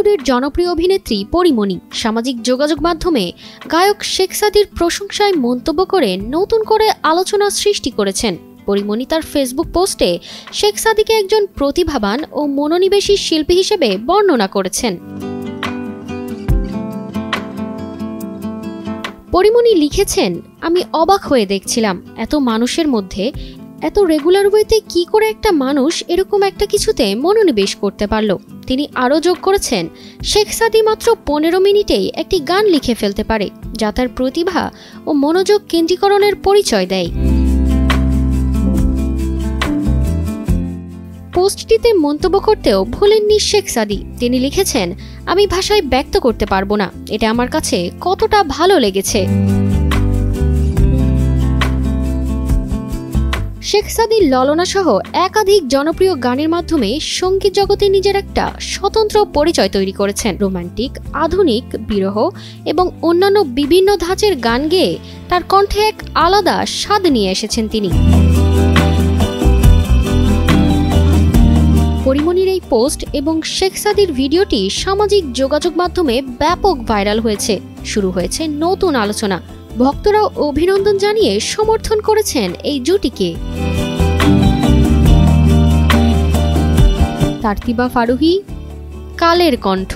বলিউডের জনপ্রিয় অভিনেত্রী পরীমণি সামাজিক যোগাযোগ মাধ্যমে গায়ক শেখ সাদির প্রশংসায় মন্তব্য করে নতুন করে আলোচনা সৃষ্টি করেছেন। পরীমণি তার ফেসবুক পোস্টে শেখ সাদিকে একজন প্রতিভাবান ও মনোনিবেশী শিল্পী হিসেবে বর্ণনা করেছেন। পরীমণি লিখেছেন, আমি অবাক হয়ে দেখছিলাম এত মানুষের মধ্যে এত রেগুলার ওয়েতে কি করে একটা মানুষ এরকম একটা কিছুতে মনোনিবেশ করতে পারল। তিনি আরও যোগ করেছেন, শেখ সাদি মাত্র 15 মিনিটেই একটি গান লিখে ফেলতে পারে, যা তার প্রতিভা ও মনোযোগ কেন্দ্রীকরণের পরিচয় দেয়। পোস্টটিতে মন্তব্য করতেও ভুলেননি শেখ সাদি। তিনি লিখেছেন, আমি ভাষায় ব্যক্ত করতে পারবো না এটা আমার কাছে কতটা ভালো লেগেছে। শেখ সাদির ললনা সহ একাধিক জনপ্রিয় গানের মাধ্যমে সঙ্গীত জগতে নিজের একটা স্বতন্ত্র পরিচয় তৈরি করেছেন। রোমান্টিক, আধুনিক, বিরহ এবং অন্যান্য বিভিন্ন ধাঁচের গান গেয়ে তার কণ্ঠে এক আলাদা স্বাদ নিয়ে এসেছেন তিনি। পরীমণির এই পোস্ট এবং শেখ সাদির ভিডিওটি সামাজিক যোগাযোগ মাধ্যমে ব্যাপক ভাইরাল হয়েছে। শুরু হয়েছে নতুন আলোচনা। ভক্তরাও অভিনন্দন জানিয়ে সমর্থন করেছেন এই জুটিকে। তারতিবা ফারুহি, কালের কণ্ঠ।